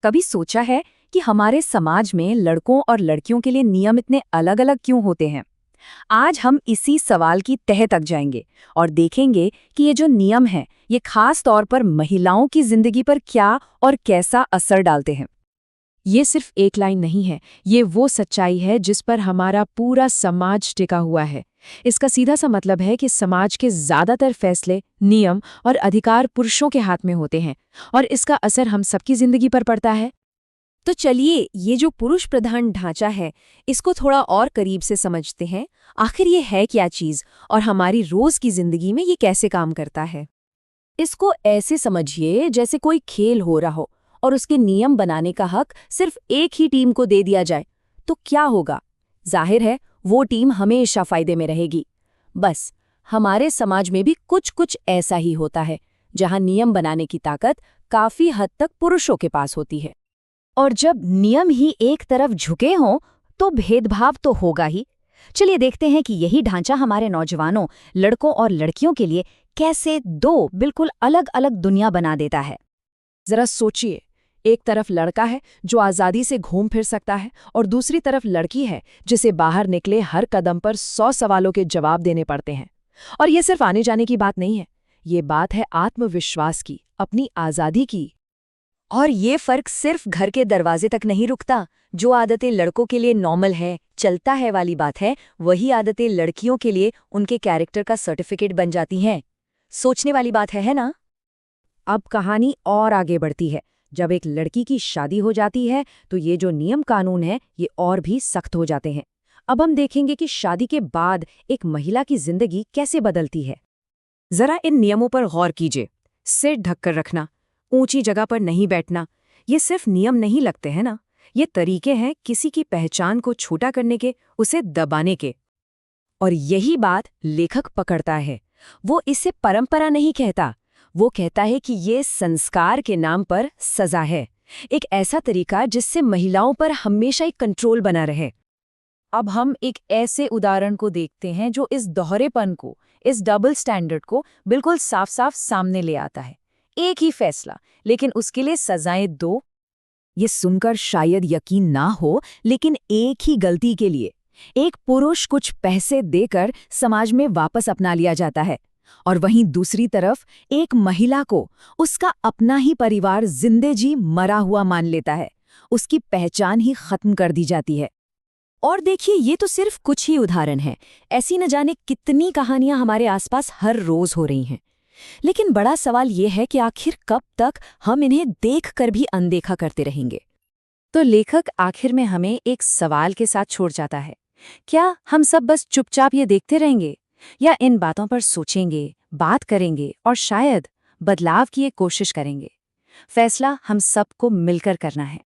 कभी सोचा है कि हमारे समाज में लड़कों और लड़कियों के लिए नियम इतने अलग अलग क्यों होते हैं? आज हम इसी सवाल की तह तक जाएंगे और देखेंगे कि ये जो नियम हैं, ये खास तौर पर महिलाओं की जिंदगी पर क्या और कैसा असर डालते हैं। ये सिर्फ एक लाइन नहीं है, ये वो सच्चाई है जिस पर हमारा पूरा समाज टिका हुआ है। इसका सीधा सा मतलब है कि समाज के ज्यादातर फैसले, नियम और अधिकार पुरुषों के हाथ में होते हैं और इसका असर हम सबकी जिंदगी पर पड़ता है। तो चलिए, ये जो पुरुष प्रधान ढांचा है, इसको थोड़ा और करीब से समझते हैं। आखिर ये है क्या चीज और हमारी रोज की जिंदगी में ये कैसे काम करता है? इसको ऐसे समझिए जैसे कोई खेल हो रहा हो और उसके नियम बनाने का हक सिर्फ एक ही टीम को दे दिया जाए, तो क्या होगा? जाहिर है, वो टीम हमेशा फायदे में रहेगी। बस हमारे समाज में भी कुछ कुछ ऐसा ही होता है, जहां नियम बनाने की ताकत काफी हद तक पुरुषों के पास होती है। और जब नियम ही एक तरफ झुके हों, तो भेदभाव तो होगा ही। चलिए देखते हैं कि यही ढांचा हमारे नौजवानों, लड़कों और लड़कियों के लिए कैसे दो बिल्कुल अलग अलग दुनिया बना देता है। जरा सोचिए, एक तरफ लड़का है जो आज़ादी से घूम फिर सकता है और दूसरी तरफ लड़की है जिसे बाहर निकले हर कदम पर 100 सवालों के जवाब देने पड़ते हैं। और ये सिर्फ आने जाने की बात नहीं है, ये बात है आत्मविश्वास की, अपनी आज़ादी की। और ये फर्क सिर्फ घर के दरवाजे तक नहीं रुकता। जो आदतें लड़कों के लिए नॉर्मल है, चलता है वाली बात है, वही आदतें लड़कियों के लिए उनके कैरेक्टर का सर्टिफिकेट बन जाती हैं। सोचने वाली बात है ना? अब कहानी और आगे बढ़ती है। जब एक लड़की की शादी हो जाती है, तो ये जो नियम कानून है, ये और भी सख्त हो जाते हैं। अब हम देखेंगे कि शादी के बाद एक महिला की जिंदगी कैसे बदलती है। जरा इन नियमों पर गौर कीजिए। सिर ढककर रखना, ऊंची जगह पर नहीं बैठना, ये सिर्फ नियम नहीं लगते हैं ना, ये तरीके हैं किसी की पहचान को छोटा करने के, उसे दबाने के। और यही बात लेखक पकड़ता है। वो इसे परंपरा नहीं कहता, वो कहता है कि ये संस्कार के नाम पर सजा है, एक ऐसा तरीका जिससे महिलाओं पर हमेशा एक कंट्रोल बना रहे। अब हम एक ऐसे उदाहरण को देखते हैं जो इस दोहरेपन को, इस डबल स्टैंडर्ड को बिल्कुल साफ साफ सामने ले आता है। एक ही फैसला, लेकिन उसके लिए सजाएं दो। ये सुनकर शायद यकीन ना हो, लेकिन एक ही गलती के लिए एक पुरुष कुछ पैसे देकर समाज में वापस अपना लिया जाता है, और वहीं दूसरी तरफ एक महिला को उसका अपना ही परिवार जिंदे जी मरा हुआ मान लेता है, उसकी पहचान ही खत्म कर दी जाती है। और देखिए, ये तो सिर्फ कुछ ही उदाहरण हैं। ऐसी न जाने कितनी कहानियां हमारे आसपास हर रोज हो रही हैं। लेकिन बड़ा सवाल ये है कि आखिर कब तक हम इन्हें देखकर भी अनदेखा करते रहेंगे? तो लेखक आखिर में हमें एक सवाल के साथ छोड़ जाता है। क्या हम सब बस चुपचाप ये देखते रहेंगे, या इन बातों पर सोचेंगे, बात करेंगे और शायद बदलाव की एक कोशिश करेंगे? फैसला हम सबको मिलकर करना है।